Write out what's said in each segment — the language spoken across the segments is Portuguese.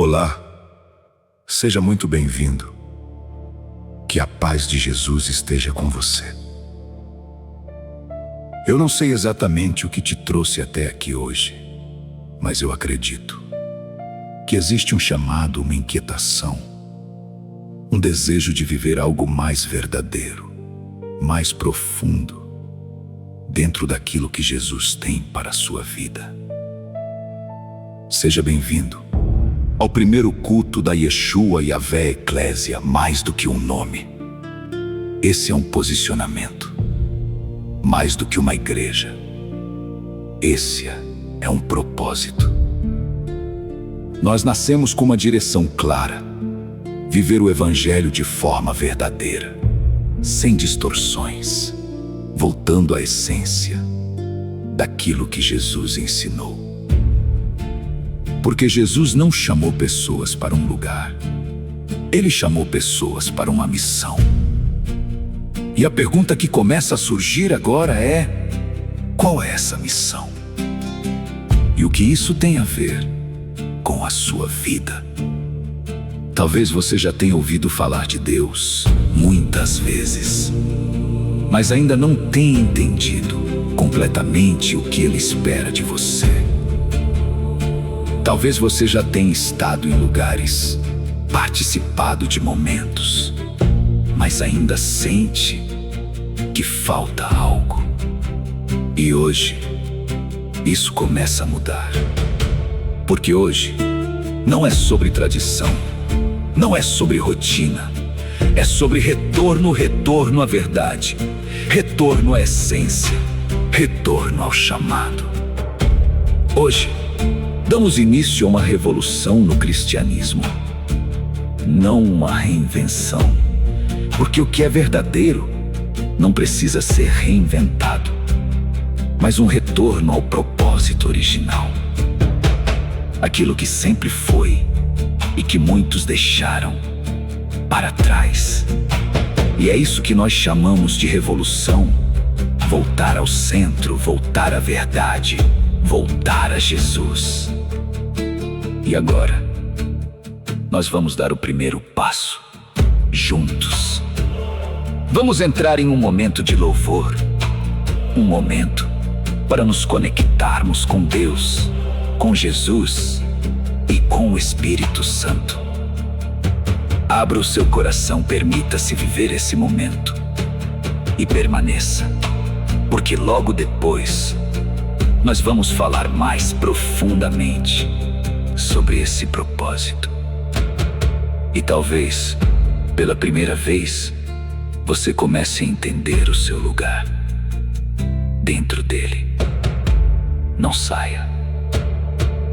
Olá, seja muito bem-vindo. Que a paz de Jesus esteja com você. Eu não sei exatamente o que te trouxe até aqui hoje, mas eu acredito que existe um chamado, uma inquietação, um desejo de viver algo mais verdadeiro, mais profundo, dentro daquilo que Jesus tem para a sua vida. Seja bem-vindo ao primeiro culto da Yeshua Yahvé Eclésia, mais do que um nome. Esse é um posicionamento, mais do que uma igreja. Esse é um propósito. Nós nascemos com uma direção clara: viver o Evangelho de forma verdadeira, sem distorções, voltando à essência daquilo que Jesus ensinou. Porque Jesus não chamou pessoas para um lugar, Ele chamou pessoas para uma missão. E a pergunta que começa a surgir agora é: qual é essa missão? E o que isso tem a ver com a sua vida? Talvez você já tenha ouvido falar de Deus muitas vezes, mas ainda não tenha entendido completamente o que Ele espera de você. Talvez você já tenha estado em lugares, participado de momentos, mas ainda sente que falta algo. E hoje, isso começa a mudar. Porque hoje, não é sobre tradição, não é sobre rotina, é sobre retorno à verdade, retorno à essência, retorno ao chamado. Hoje, damos início a uma revolução no cristianismo, não uma reinvenção, porque o que é verdadeiro não precisa ser reinventado, mas um retorno ao propósito original, aquilo que sempre foi e que muitos deixaram para trás. E é isso que nós chamamos de revolução: voltar ao centro, voltar à verdade, voltar a Jesus. E agora, nós vamos dar o primeiro passo, juntos. Vamos entrar em um momento de louvor, um momento para nos conectarmos com Deus, com Jesus e com o Espírito Santo. Abra o seu coração, permita-se viver esse momento e permaneça, porque logo depois nós vamos falar mais profundamente sobre esse propósito. E talvez, pela primeira vez, você comece a entender o seu lugar dentro dele. Não saia,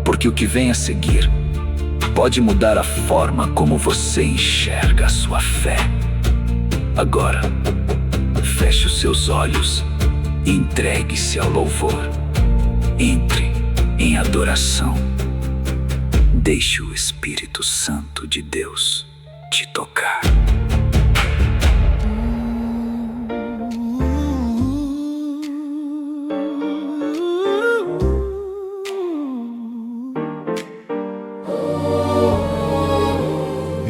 porque o que vem a seguir pode mudar a forma como você enxerga a sua fé. Agora, feche os seus olhos e entregue-se ao louvor. Entre em adoração. Deixe o Espírito Santo de Deus te tocar.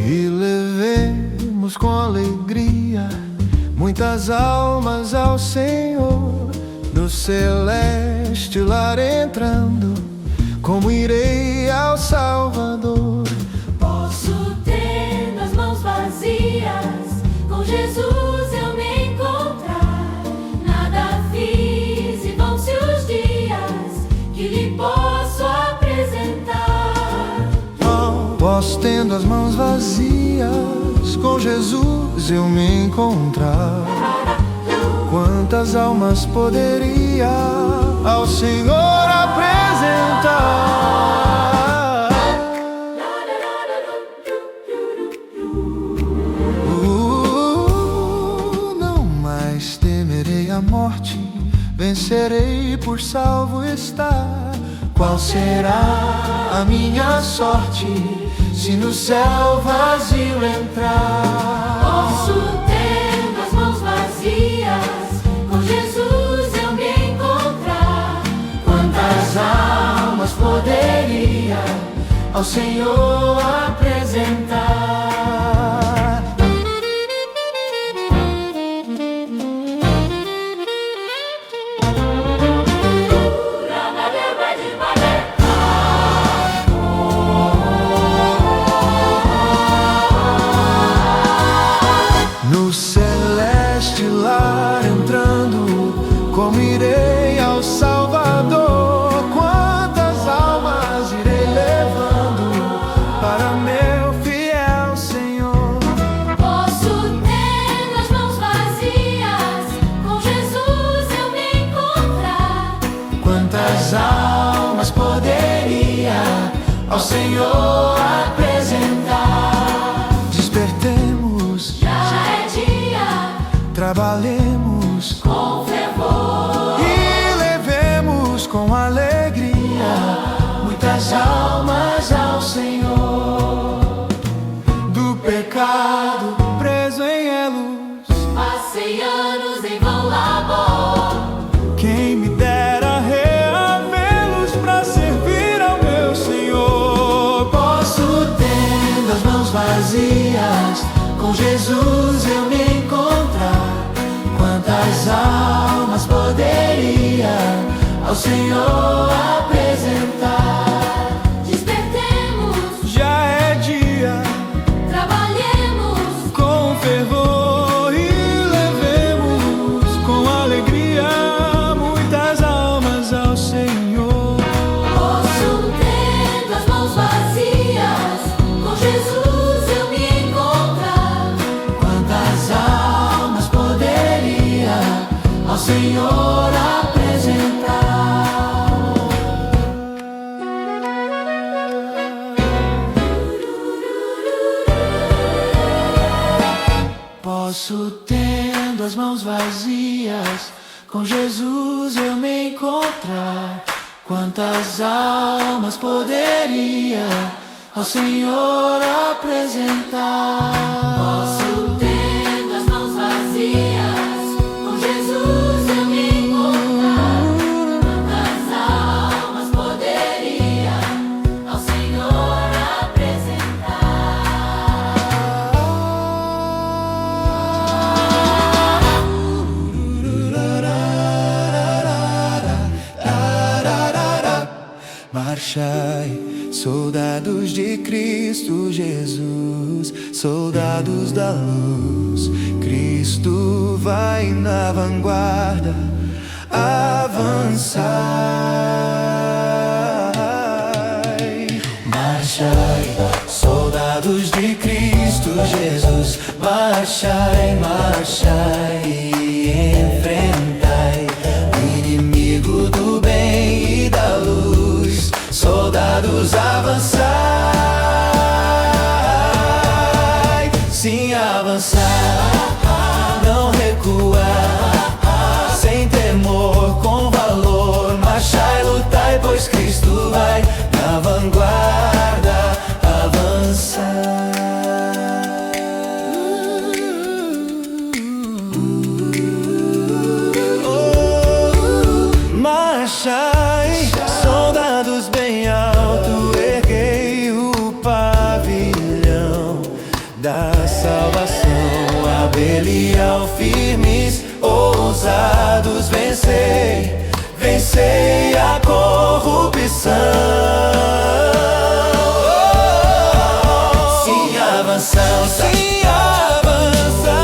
E levemos com alegria muitas almas ao Senhor, no celeste lar entrando, como irei ao Salvador. Posso ter nas mãos vazias, com Jesus eu me encontrar. Nada fiz e vão-se os dias que lhe posso apresentar. Posso tendo as mãos vazias, com Jesus eu me encontrar. Quantas almas poderia ao Senhor apresentar? Não mais temerei a morte, vencerei por salvo estar. Qual será a minha sorte, se no céu vazio entrar? Posso ter nas mãos vazias, com Jesus eu me encontrar. Quantas almas poderia ao Senhor apresentar. No celeste lar entrando, como irei ao Salvador? Quantas almas irei levando para meu fiel Senhor? Posso ter as mãos vazias, com Jesus eu me encontrar. Quantas almas poderia ao Senhor apresentar? Despertemos, Já é dia, trabalhemos com fervor. e levemos com alegria muitas almas ao Senhor. Do pecado preso em elos, Passei anos em vão labor. quem me dera reavê-los pra servir ao meu Senhor. Posso ter as mãos vazias, com Jesus eu me encontrar. Quantas almas poderia ao Senhor apresentar? Despertemos, Já é dia, trabalhemos, com fervor e levemos com alegria muitas almas ao Senhor. posso ter as mãos vazias, com Jesus eu me encontrar. Quantas almas poderia ao Senhor apresentar? Posso, tendo as mãos vazias, com Jesus eu me encontrar. Quantas almas poderia ao Senhor apresentar? Posso ter as mãos vazias, com Jesus eu me encontrar. Quantas almas poderia ao Senhor Marchai, soldados de Cristo Jesus, soldados da luz. Cristo vai na vanguarda avançai. Marchai, soldados de Cristo Jesus, marchai, marchai e enfrentai o inimigo do bem e da luz. Soldados avançai, sim avançar, não recuar, sem temor, com valor, marchai, lutai, pois Cristo vai na vanguarda avançar. Marchai, soldados bem alto, erguei o pavilhão da salvação. A Belial firmes, ousados, vencei, vencei a corrupção. Sim, avançar, sim, avançar,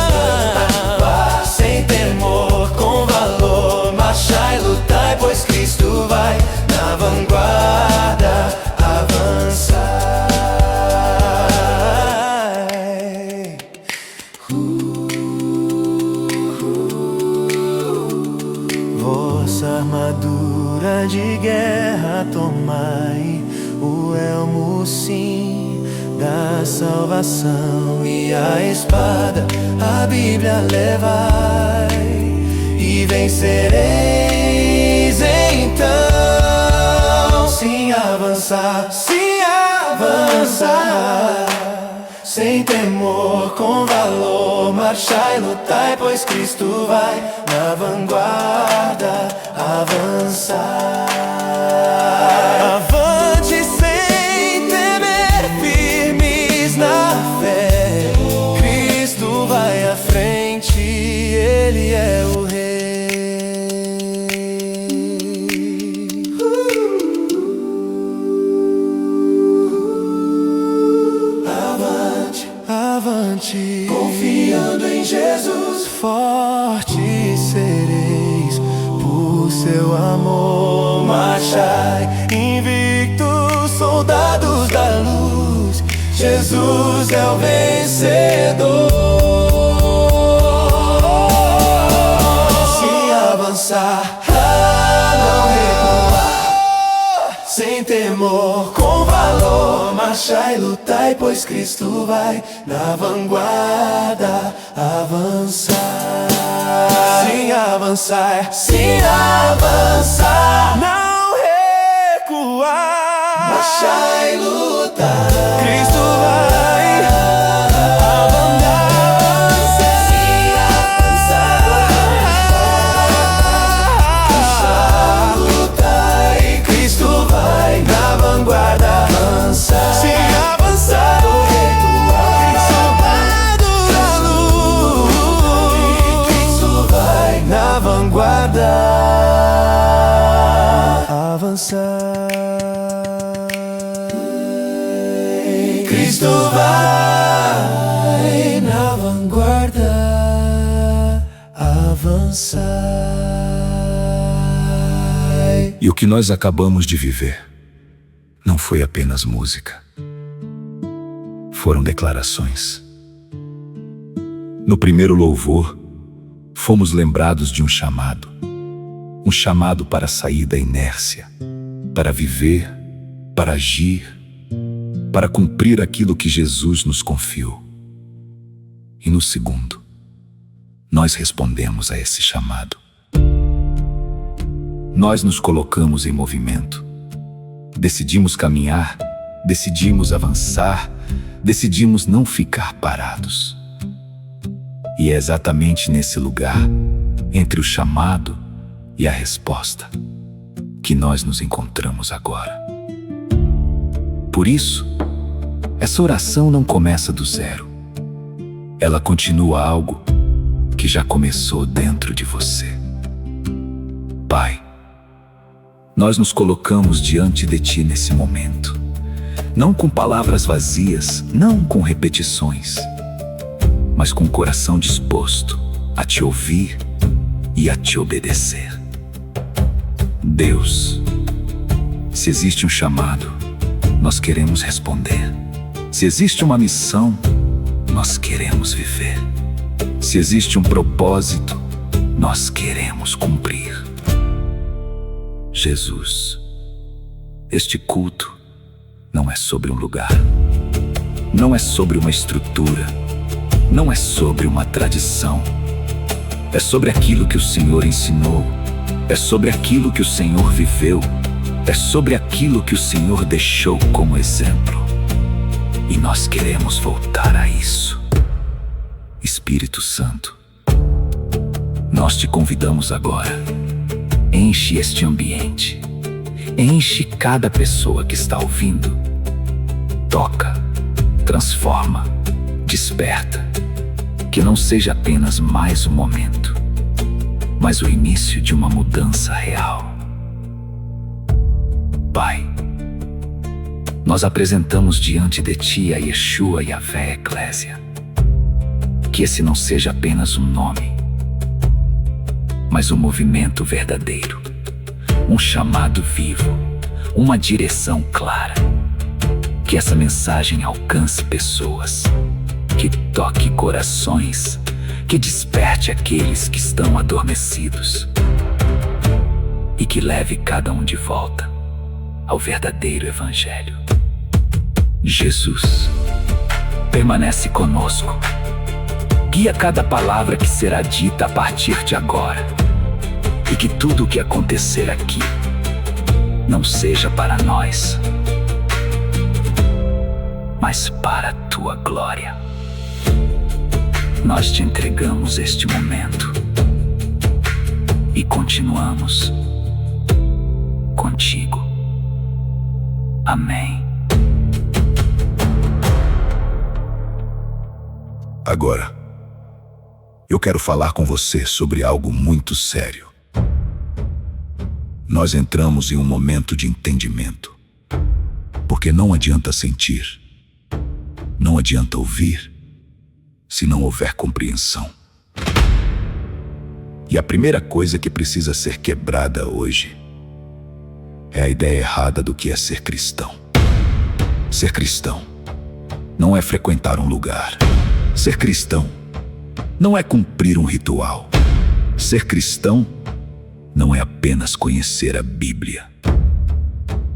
sem temor, com valor, marchai, lutai, pois Cristo vai na vanguarda avançar. Vossa armadura de guerra tomai, o elmo sim da salvação e a espada, a Bíblia levai e vencereis então. Sim, avançar, sim, avançar, sem temor, com valor, marchai, lutai, pois Cristo vai na vanguarda avançar. Avante sem temer, avante, confiando em Jesus. Forte sereis por seu amor. Marchai invictos, soldados da luz. Jesus é o vencedor. Se avançar, não recuar, sem temor, com valor. Marchai, lutai, pois Cristo vai na vanguarda avançar. Sim, avançar, sim, avançar, não recuar. Marchai, lutar, Cristo vai avançar. Sim, avançar, lutar, e Cristo vai na vanguarda avançar. Sim, avançar, não recuar, soldados da luz, e Cristo vai na vanguarda avançar. Cristo vai na vanguarda avançar. E o que nós acabamos de viver não foi apenas música. Foram declarações. No primeiro louvor, fomos lembrados de um chamado para sair da inércia, para viver, para agir, para cumprir aquilo que Jesus nos confiou. E no segundo, nós respondemos a esse chamado. Nós nos colocamos em movimento. Decidimos caminhar, decidimos avançar, decidimos não ficar parados. E é exatamente nesse lugar, entre o chamado e a resposta, que nós nos encontramos agora. Por isso, essa oração não começa do zero. Ela continua algo que já começou dentro de você. Pai, nós nos colocamos diante de Ti nesse momento, não com palavras vazias, não com repetições, mas com o coração disposto a Te ouvir e a Te obedecer. Deus, se existe um chamado, nós queremos responder. Se existe uma missão, nós queremos viver. Se existe um propósito, nós queremos cumprir. Jesus, este culto não é sobre um lugar, não é sobre uma estrutura, não é sobre uma tradição. É sobre aquilo que o Senhor ensinou, é sobre aquilo que o Senhor viveu, é sobre aquilo que o Senhor deixou como exemplo. E nós queremos voltar a isso. Espírito Santo, nós te convidamos agora. Enche este ambiente. Enche cada pessoa que está ouvindo. Toca, transforma, desperta. Que não seja apenas mais um momento, mas o início de uma mudança real. Pai, nós apresentamos diante de Ti a Yeshua e a Vé Eclésia. Que esse não seja apenas um nome, mas um movimento verdadeiro, um chamado vivo, uma direção clara. Que essa mensagem alcance pessoas, que toque corações, que desperte aqueles que estão adormecidos e que leve cada um de volta ao verdadeiro Evangelho. Jesus, permanece conosco. Guia cada palavra que será dita a partir de agora. E que tudo o que acontecer aqui não seja para nós, mas para a Tua glória. Nós te entregamos este momento e continuamos contigo. Amém. Agora, eu quero falar com você sobre algo muito sério. Nós entramos em um momento de entendimento, porque não adianta sentir, não adianta ouvir, se não houver compreensão. E a primeira coisa que precisa ser quebrada hoje é a ideia errada do que é ser cristão. Ser cristão não é frequentar um lugar. Ser cristão não é cumprir um ritual. Ser cristão não é apenas conhecer a Bíblia.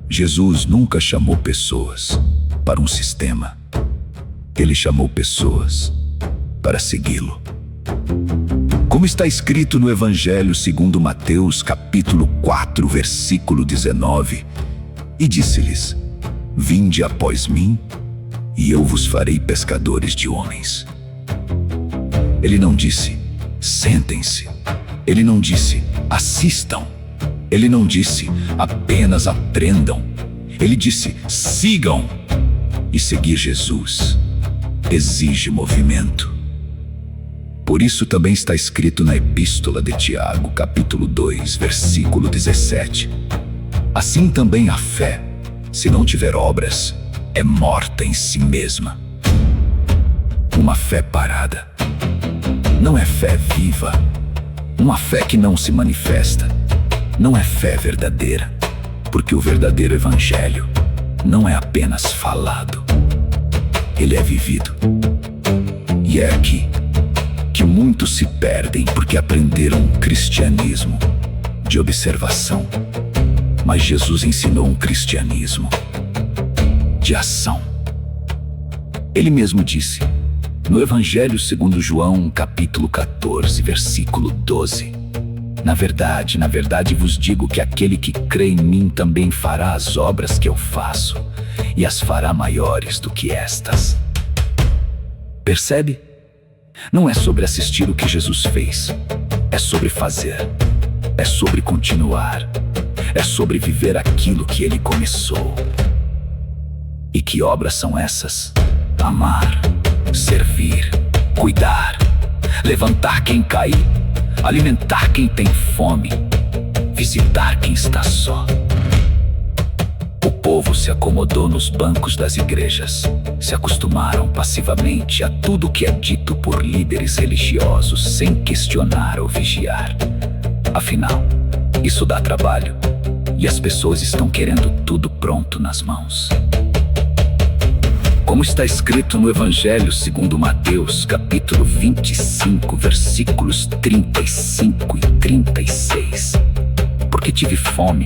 Jesus nunca chamou pessoas para um sistema. Ele chamou pessoas para segui-lo. Como está escrito no Evangelho segundo Mateus, capítulo 4, versículo 19, e disse-lhes: Vinde após mim, e eu vos farei pescadores de homens. Ele não disse: sentem-se. Ele não disse: assistam. Ele não disse: apenas aprendam. Ele disse: sigam. E seguir Jesus exige movimento. Por isso também está escrito na Epístola de Tiago, capítulo 2, versículo 17. Assim também a fé, se não tiver obras, é morta em si mesma. Uma fé parada não é fé viva. Uma fé que não se manifesta não é fé verdadeira, porque o verdadeiro evangelho não é apenas falado, ele é vivido. E é aqui que muitos se perdem porque aprenderam um cristianismo de observação. Mas Jesus ensinou um cristianismo de ação. Ele mesmo disse, no Evangelho segundo João, capítulo 14, versículo 12: Na verdade vos digo que aquele que crê em mim também fará as obras que eu faço, e as fará maiores do que estas. Percebe? Não é sobre assistir o que Jesus fez, é sobre fazer, é sobre continuar, é sobre viver aquilo que ele começou. E que obras são essas? Amar, servir, cuidar, levantar quem caiu, alimentar quem tem fome, visitar quem está só. O povo se acomodou nos bancos das igrejas, se acostumaram passivamente a tudo que é dito por líderes religiosos sem questionar ou vigiar. Afinal, isso dá trabalho e as pessoas estão querendo tudo pronto nas mãos. Como está escrito no Evangelho segundo Mateus, capítulo 25, versículos 35 e 36. Porque tive fome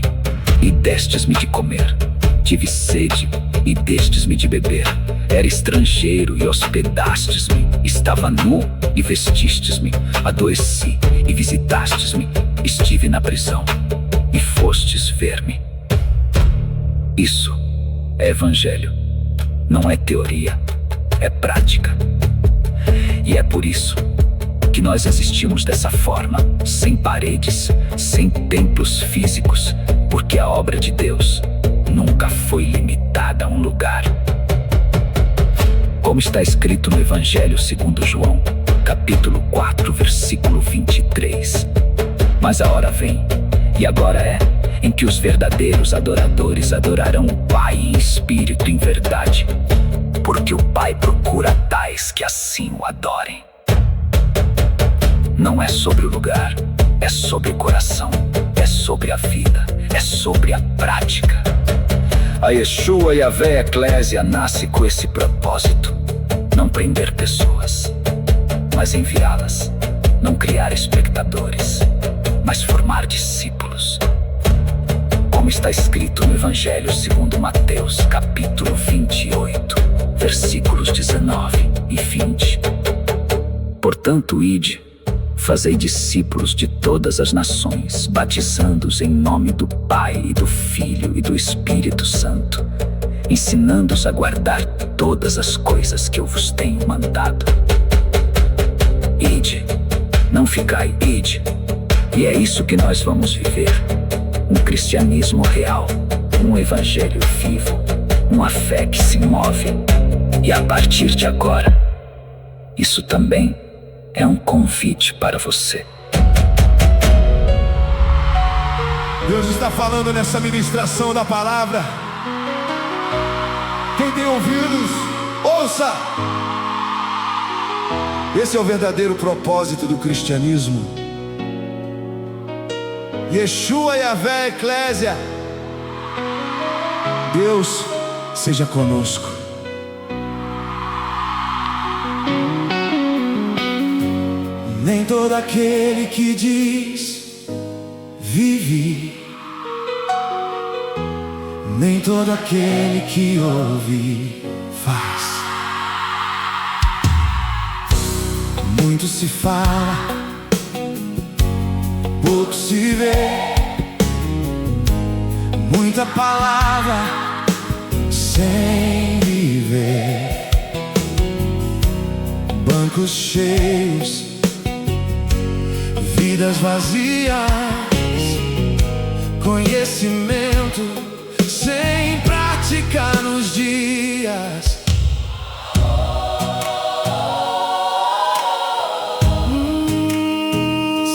e destes-me de comer, tive sede e destes-me de beber, era estrangeiro e hospedastes-me, estava nu e vestistes-me, adoeci e visitastes-me, estive na prisão e fostes ver-me. Isso é Evangelho. Não é teoria, é prática. E é por isso que nós existimos dessa forma, sem paredes, sem templos físicos, porque a obra de Deus nunca foi limitada a um lugar. Como está escrito no Evangelho segundo João, capítulo 4, versículo 23. Mas a hora vem, e agora é, em que os verdadeiros adoradores adorarão o Pai em espírito e em verdade, porque o Pai procura tais que assim o adorem. Não é sobre o lugar, é sobre o coração, é sobre a vida, é sobre a prática. A Yeshua Yahvé Eclésia nasce com esse propósito: não prender pessoas, mas enviá-las, não criar espectadores, mas formar discípulos. Como está escrito no Evangelho segundo Mateus, capítulo 28, versículos 19 e 20. Portanto, ide, fazei discípulos de todas as nações, batizando-os em nome do Pai e do Filho e do Espírito Santo, ensinando-os a guardar todas as coisas que eu vos tenho mandado. Ide, não ficai, ide. E é isso que nós vamos viver. Um cristianismo real, um evangelho vivo, uma fé que se move. E a partir de agora, isso também é um convite para você. Deus está falando nessa ministração da palavra. Quem tem ouvidos, ouça. Esse é o verdadeiro propósito do cristianismo. Yeshua Yahvé Eclésia. Deus seja conosco. Nem todo aquele que diz vive, nem todo aquele que ouve faz. Muito se fala, pouco se vê. Muita palavra sem viver. Bancos cheios, vidas vazias, conhecimento sem prática nos dias.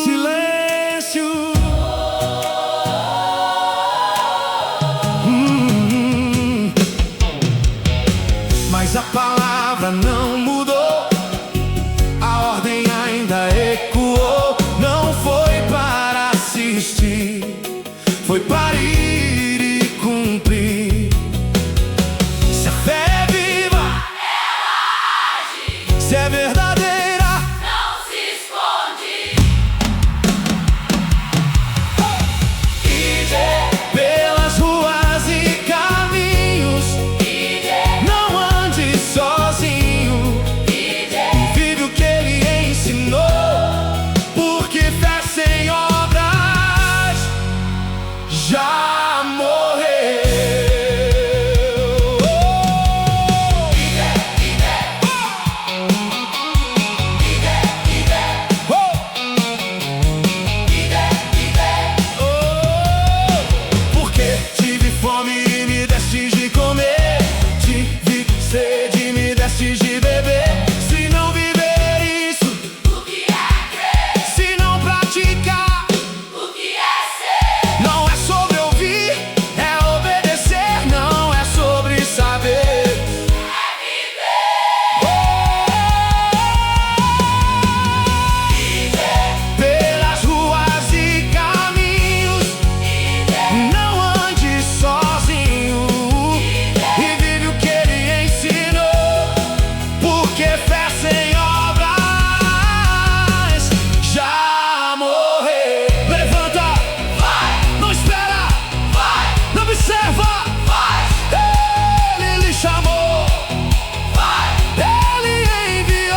Silêncio. Mas a palavra não mudou, a ordem ainda ecoou. Não foi para assistir, foi para ir e cumprir. Se a fé é viva, ela age. Se é verdadeira, Não se esconde. ide pelas ruas e caminhos. Não ande sozinho. E vive o que ele ensinou. Porque fé sem obras já morreu. Porque tive fome e me deste de comer, tive sede e me deste de beber. Se não viver isso, O que é crer? se não praticar, O que é ser? não é sobre ouvir, é obedecer. Não é sobre saber, É viver. pelas ruas e caminhos. Não ande sozinho. E vive o que ele ensinou. Porque fé sem obras já morreu. Levanta, Vai, não espera, vai, não observa. vai, Ele lhe chamou, vai. ele enviou.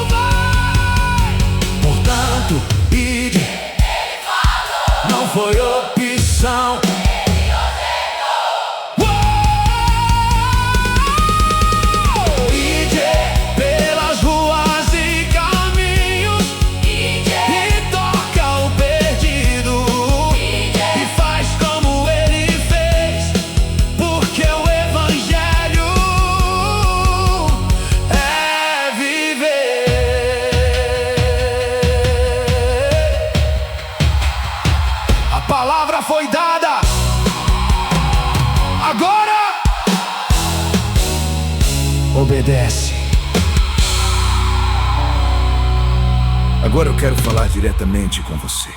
Vai. Portanto, ide. Ele falou, Não foi opção. ele ordenou. Ide pelas ruas e caminhos e toca o perdido e faz como ele fez, porque o evangelho é viver. A palavra foi dada. Agora obedece. Agora eu quero falar diretamente com você.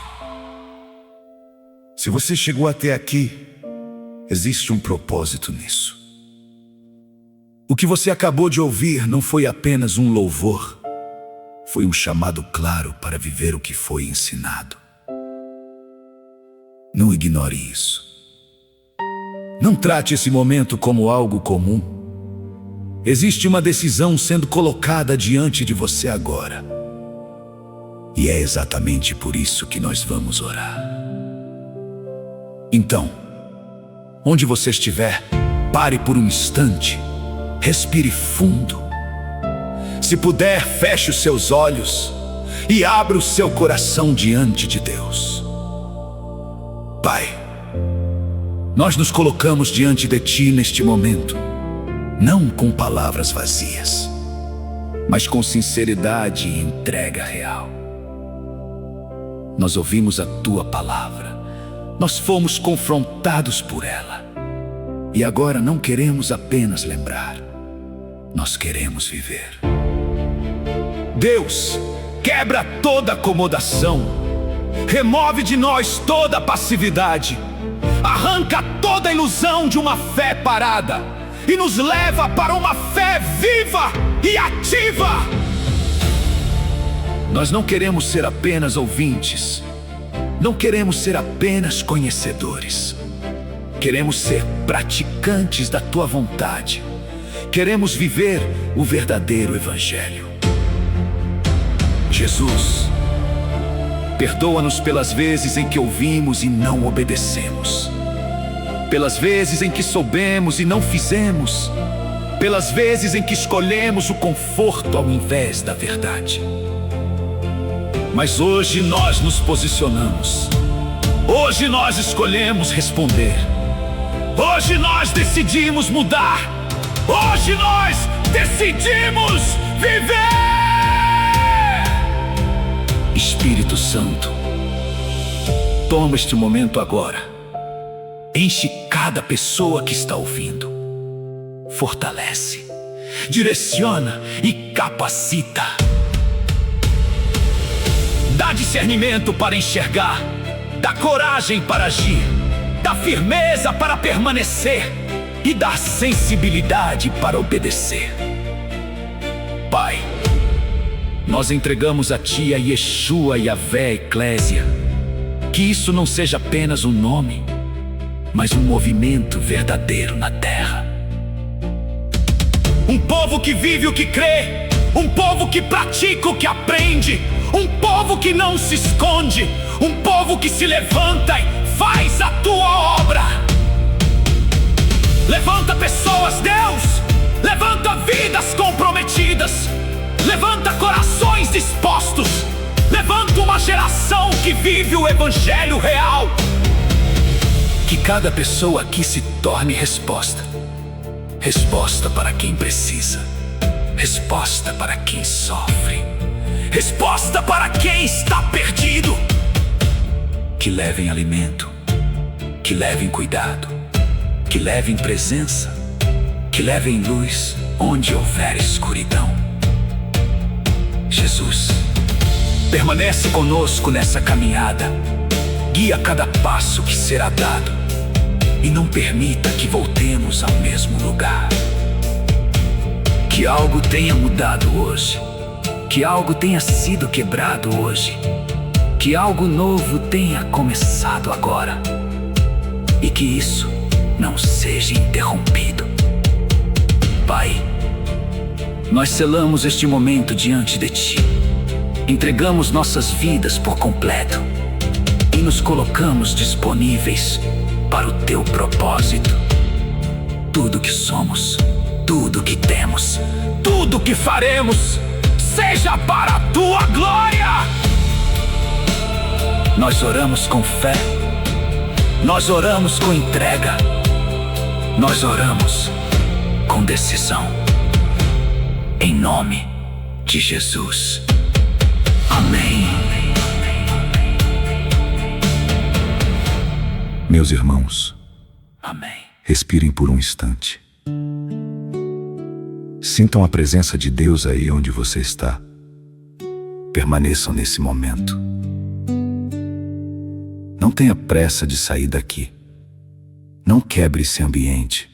Se você chegou até aqui, existe um propósito nisso. O que você acabou de ouvir não foi apenas um louvor, foi um chamado claro para viver o que foi ensinado. Não ignore isso. Não trate esse momento como algo comum. Existe uma decisão sendo colocada diante de você agora. E é exatamente por isso que nós vamos orar. Então, onde você estiver, pare por um instante, respire fundo. Se puder, feche os seus olhos e abra o seu coração diante de Deus. Pai, nós nos colocamos diante de Ti neste momento, não com palavras vazias, mas com sinceridade e entrega real. Nós ouvimos a Tua palavra, nós fomos confrontados por ela, e agora não queremos apenas lembrar, nós queremos viver. Deus, quebra toda acomodação, remove de nós toda passividade, arranca toda ilusão de uma fé parada e nos leva para uma fé viva e ativa. Nós não queremos ser apenas ouvintes, não queremos ser apenas conhecedores. Queremos ser praticantes da Tua vontade. Queremos viver o verdadeiro Evangelho. Jesus, perdoa-nos pelas vezes em que ouvimos e não obedecemos, pelas vezes em que soubemos e não fizemos, pelas vezes em que escolhemos o conforto ao invés da verdade. Mas hoje nós nos posicionamos. Hoje nós escolhemos responder. Hoje nós decidimos mudar. Hoje nós decidimos viver. Espírito Santo, toma este momento agora. Enche cada pessoa que está ouvindo. Fortalece, direciona e capacita. Dá discernimento para enxergar, dá coragem para agir, dá firmeza para permanecer e dá sensibilidade para obedecer. Pai, nós entregamos a Ti a Yeshua e a Vé Eclésia. Que isso não seja apenas um nome, mas um movimento verdadeiro na terra. Um povo que vive o que crê, um povo que pratica o que aprende, um povo que não se esconde, um povo que se levanta e faz a Tua obra. Levanta pessoas, Deus, levanta vidas comprometidas, levanta corações dispostos, levanta uma geração que vive o Evangelho real. Que cada pessoa aqui se torne resposta. Resposta para quem precisa, resposta para quem sofre, resposta para quem está perdido. Que levem alimento, que levem cuidado, que levem presença, que levem luz onde houver escuridão. Jesus, permanece conosco nessa caminhada, guia cada passo que será dado e não permita que voltemos ao mesmo lugar. Que algo tenha mudado hoje, que algo tenha sido quebrado hoje, que algo novo tenha começado agora e que isso não seja interrompido. Pai, nós selamos este momento diante de Ti, entregamos nossas vidas por completo e nos colocamos disponíveis para o Teu propósito. Tudo que somos, tudo que temos, tudo que faremos, seja para a Tua glória. Nós oramos com fé, nós oramos com entrega, nós oramos com decisão. Em nome de Jesus. Amém. Meus irmãos, Amém. respirem por um instante. Sintam a presença de Deus aí onde você está. Permaneçam nesse momento. Não tenha pressa de sair daqui. Não quebre esse ambiente.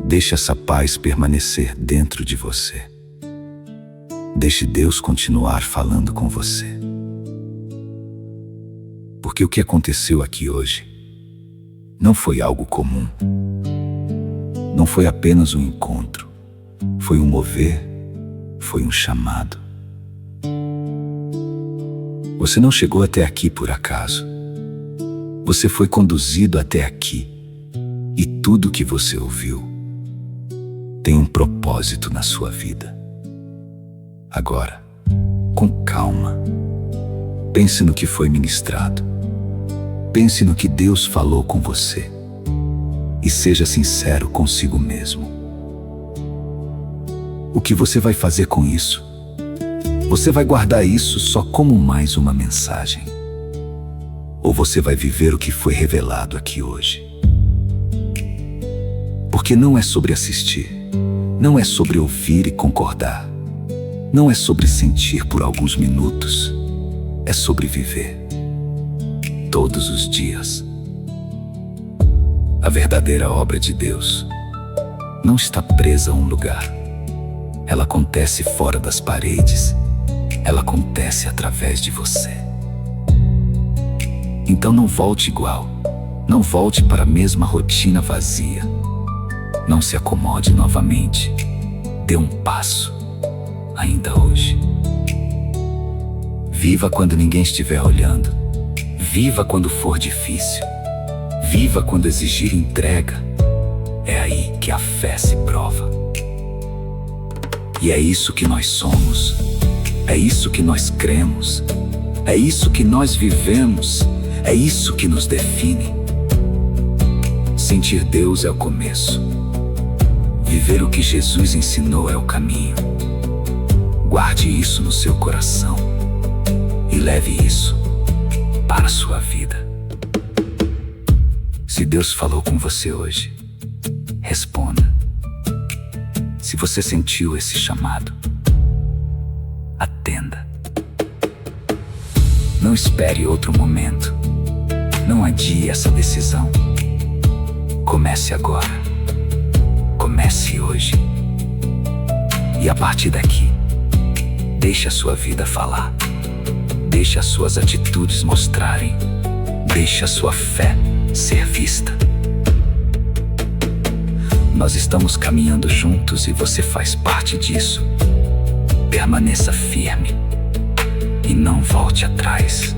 Deixe essa paz permanecer dentro de você. Deixe Deus continuar falando com você. Porque o que aconteceu aqui hoje não foi algo comum. Não foi apenas um encontro. Foi um mover, foi um chamado. Você não chegou até aqui por acaso. Você foi conduzido até aqui. E tudo que você ouviu tem um propósito na sua vida. Agora, com calma, pense no que foi ministrado. Pense no que Deus falou com você. E seja sincero consigo mesmo. O que você vai fazer com isso? Você vai guardar isso só como mais uma mensagem? Ou você vai viver o que foi revelado aqui hoje? Porque não é sobre assistir, não é sobre ouvir e concordar. não é sobre sentir por alguns minutos, é sobre viver todos os dias. A verdadeira obra de Deus não está presa a um lugar. Ela acontece fora das paredes. Ela acontece através de você. Então não volte igual. Não volte para a mesma rotina vazia. Não se acomode novamente. Dê um passo, ainda hoje. Viva quando ninguém estiver olhando. Viva quando for difícil. Viva quando exigir entrega. É aí que a fé se prova. E é isso que nós somos. É isso que nós cremos. É isso que nós vivemos. É isso que nos define. Sentir Deus é o começo. Viver o que Jesus ensinou é o caminho. Guarde isso no seu coração e leve isso para a sua vida. Se Deus falou com você hoje, responda. Se você sentiu esse chamado, atenda. Não espere outro momento. Não adie essa decisão. Comece agora. Comece hoje. E a partir daqui, deixe a sua vida falar. Deixe as suas atitudes mostrarem. Deixe a sua fé ser vista. Nós estamos caminhando juntos e você faz parte disso. Permaneça firme e não volte atrás.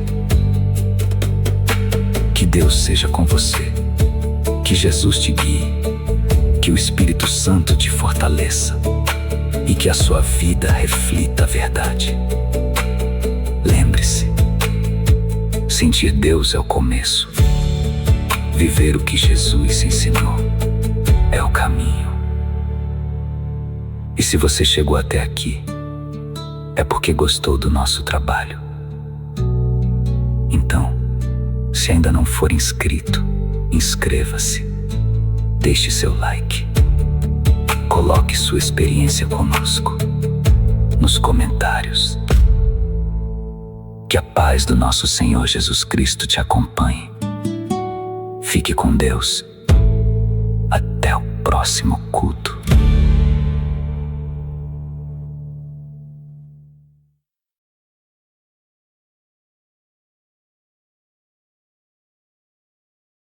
Que Deus seja com você. Que Jesus te guie. Que o Espírito Santo te fortaleça. E que a sua vida reflita a verdade. Lembre-se, sentir Deus é o começo. Viver o que Jesus ensinou é o caminho. E se você chegou até aqui, é porque gostou do nosso trabalho. Então, se ainda não for inscrito, inscreva-se. Deixe seu like. Coloque sua experiência conosco nos comentários. Que a paz do nosso Senhor Jesus Cristo te acompanhe. Fique com Deus. Até o próximo culto.